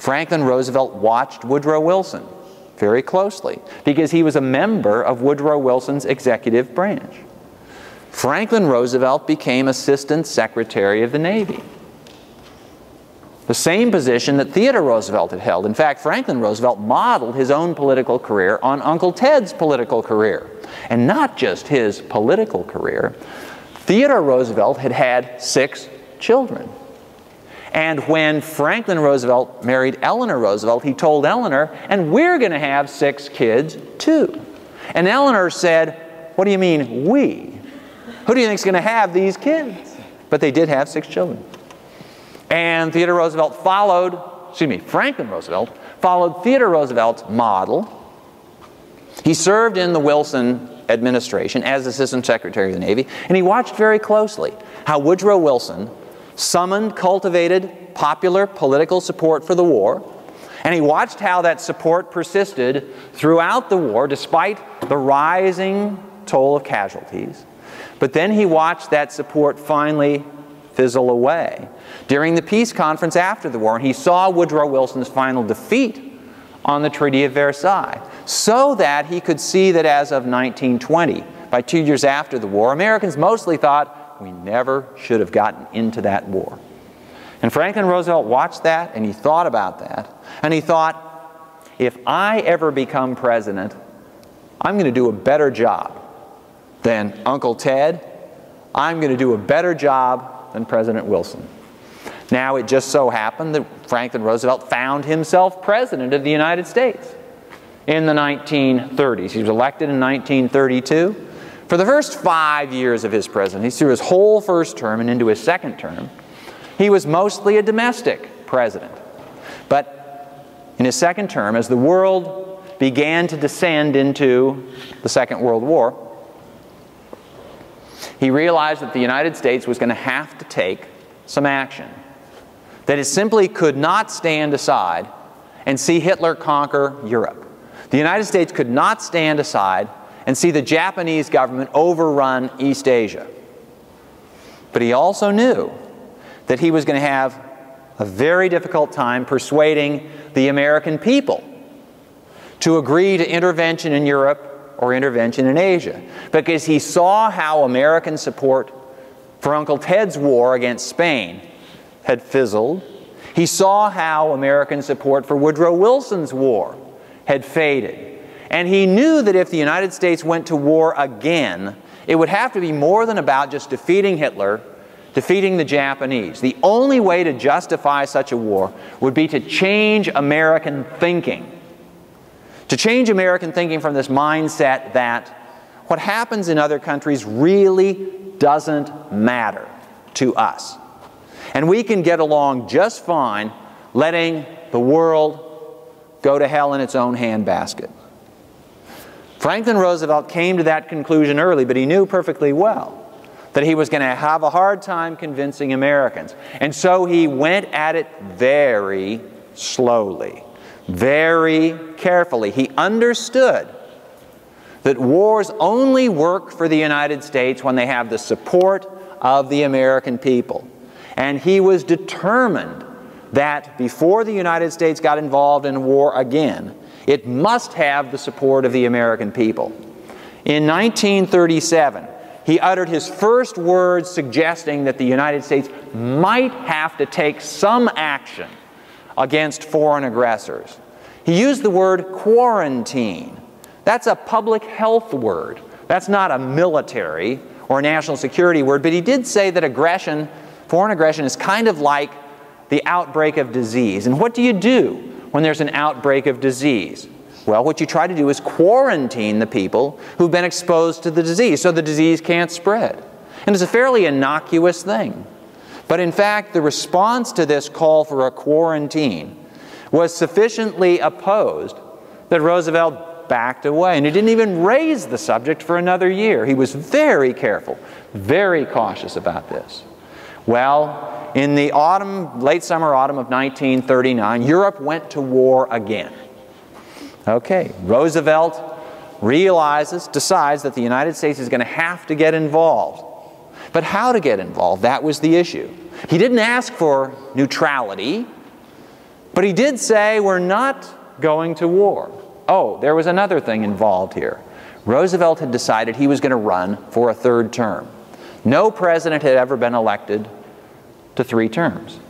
Franklin Roosevelt watched Woodrow Wilson very closely because he was a member of Woodrow Wilson's executive branch. Franklin Roosevelt became Assistant Secretary of the Navy, the same position that Theodore Roosevelt had held. In fact, Franklin Roosevelt modeled his own political career on Uncle Ted's political career. And not just his political career. Theodore Roosevelt had had 6 children. And when Franklin Roosevelt married Eleanor Roosevelt, he told Eleanor, and we're going to have 6 kids too. And Eleanor said, what do you mean we? Who do you think is going to have these kids? But they did have 6 children. And Theodore Roosevelt Franklin Roosevelt followed Theodore Roosevelt's model. He served in the Wilson administration as Assistant Secretary of the Navy, and he watched very closely how Woodrow Wilson summoned, cultivated popular political support for the war, and he watched how that support persisted throughout the war despite the rising toll of casualties. But then he watched that support finally fizzle away during the peace conference after the war, and he saw Woodrow Wilson's final defeat on the Treaty of Versailles, so that he could see that as of 1920, by 2 years after the war, Americans mostly thought we never should have gotten into that war. And Franklin Roosevelt watched that, and he thought about that, and he thought, if I ever become president, I'm going to do a better job than Uncle Ted. I'm going to do a better job than President Wilson. Now, it just so happened that Franklin Roosevelt found himself President of the United States in the 1930s. He was elected in 1932. For the first 5 years of his presidency, through his whole first term and into his second term, he was mostly a domestic president. But in his second term, as the world began to descend into the Second World War, he realized that the United States was going to have to take some action. That it simply could not stand aside and see Hitler conquer Europe. The United States could not stand aside and see the Japanese government overrun East Asia. But he also knew that he was going to have a very difficult time persuading the American people to agree to intervention in Europe or intervention in Asia, because he saw how American support for Uncle Ted's war against Spain had fizzled. He saw how American support for Woodrow Wilson's war had faded. And he knew that if the United States went to war again, it would have to be more than about just defeating Hitler, defeating the Japanese. The only way to justify such a war would be to change American thinking. To change American thinking from this mindset that what happens in other countries really doesn't matter to us. And we can get along just fine letting the world go to hell in its own handbasket. Franklin Roosevelt came to that conclusion early, but he knew perfectly well that he was going to have a hard time convincing Americans. And so he went at it very slowly, very carefully. He understood that wars only work for the United States when they have the support of the American people. And he was determined that before the United States got involved in war again, it must have the support of the American people. In 1937, he uttered his first words suggesting that the United States might have to take some action against foreign aggressors. He used the word quarantine. That's a public health word. That's not a military or national security word, but he did say that foreign aggression is kind of like the outbreak of disease. And what do you do when there's an outbreak of disease? Well, what you try to do is quarantine the people who've been exposed to the disease so the disease can't spread. And it's a fairly innocuous thing. But in fact, the response to this call for a quarantine was sufficiently opposed that Roosevelt backed away. And he didn't even raise the subject for another year. He was very careful, very cautious about this. Well, in the late summer, autumn of 1939, Europe went to war again. Okay, Roosevelt decides that the United States is going to have to get involved. But how to get involved? That was the issue. He didn't ask for neutrality, But he did say, we're not going to war. Oh, there was another thing involved here. Roosevelt had decided he was going to run for a third term. No president had ever been elected to 3 terms.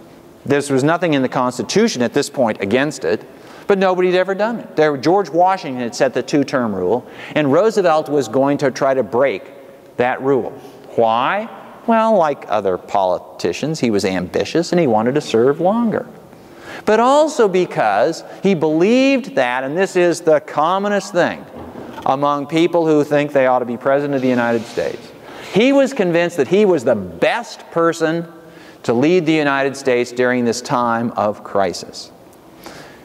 There was nothing in the Constitution at this point against it, but nobody had ever done it. George Washington had set the 2-term rule, and Roosevelt was going to try to break that rule. Why? Well, like other politicians, he was ambitious and he wanted to serve longer. But also because he believed that, and this is the commonest thing among people who think they ought to be President of the United States, he was convinced that he was the best person to lead the United States during this time of crisis.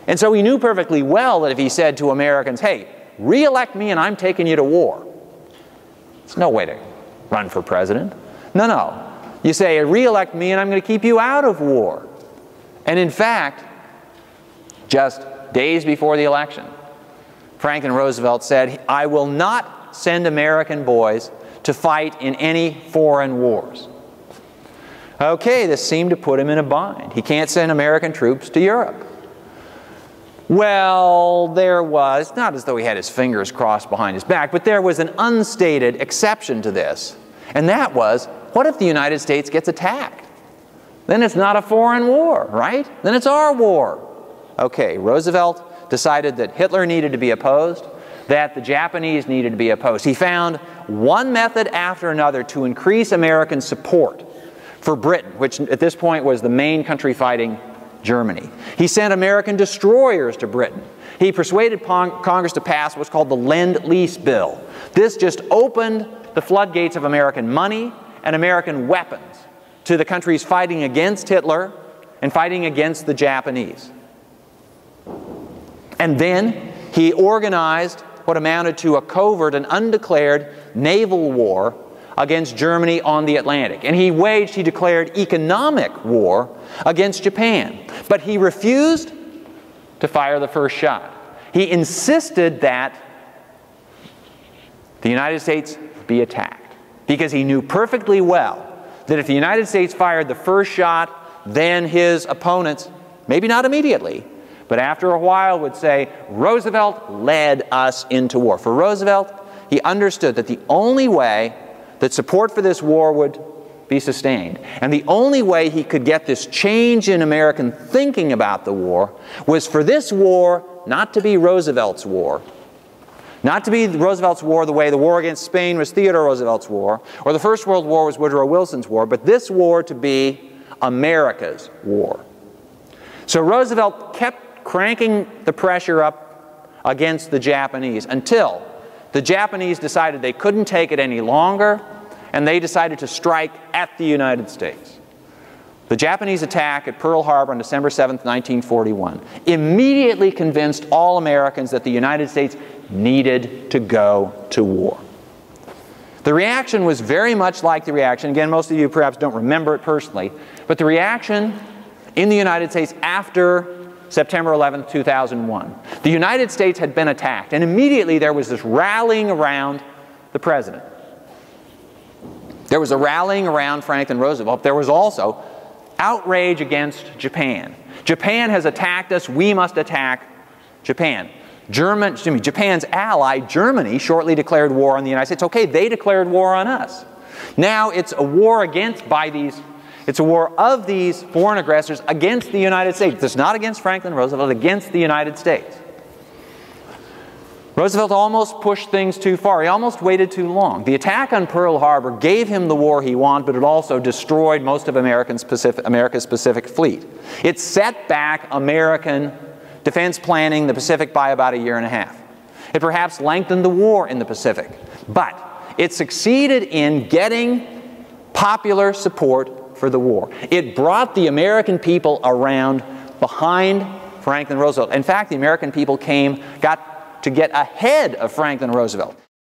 And so he knew perfectly well that if he said to Americans, hey, re-elect me and I'm taking you to war, it's no way to run for president. No, no. You say, re-elect me and I'm going to keep you out of war. And in fact, just days before the election, Franklin Roosevelt said, I will not send American boys to fight in any foreign wars. Okay, this seemed to put him in a bind. He can't send American troops to Europe. Well, there was, not as though he had his fingers crossed behind his back, but there was an unstated exception to this. And that was, what if the United States gets attacked? Then it's not a foreign war, right? Then it's our war. Okay, Roosevelt decided that Hitler needed to be opposed, that the Japanese needed to be opposed. He found one method after another to increase American support for Britain, which at this point was the main country fighting Germany. He sent American destroyers to Britain. He persuaded Congress to pass what's called the Lend-Lease Bill. This just opened the floodgates of American money and American weapons to the countries fighting against Hitler and fighting against the Japanese. And then he organized what amounted to a covert and undeclared naval war against Germany on the Atlantic. And he declared economic war against Japan. But he refused to fire the first shot. He insisted that the United States be attacked, because he knew perfectly well that if the United States fired the first shot, then his opponents, maybe not immediately, but after a while would say, Roosevelt led us into war. For Roosevelt, he understood that the only way that support for this war would be sustained, and the only way he could get this change in American thinking about the war, was for this war not to be Roosevelt's war. Not to be Roosevelt's war the way the war against Spain was Theodore Roosevelt's war, or the First World War was Woodrow Wilson's war, but this war to be America's war. So Roosevelt kept cranking the pressure up against the Japanese until the Japanese decided they couldn't take it any longer, and they decided to strike at the United States. The Japanese attack at Pearl Harbor on December 7th, 1941, immediately convinced all Americans that the United States needed to go to war. The reaction was very much like the reaction, again, most of you perhaps don't remember it personally, but the reaction in the United States after September 11th, 2001. The United States had been attacked, and immediately there was this rallying around the president. There was a rallying around Franklin Roosevelt. There was also outrage against Japan. Japan has attacked us, we must attack Japan. Japan's ally, Germany, shortly declared war on the United States. Okay, they declared war on us. Now it's a war it's a war of these foreign aggressors against the United States. It's not against Franklin Roosevelt, against the United States. Roosevelt almost pushed things too far. He almost waited too long. The attack on Pearl Harbor gave him the war he wanted, but it also destroyed most of America's Pacific Fleet. It set back American defense planning in the Pacific by about 1.5 years. It perhaps lengthened the war in the Pacific, but it succeeded in getting popular support for the war. It brought the American people around behind Franklin Roosevelt. In fact, the American people got to get ahead of Franklin Roosevelt.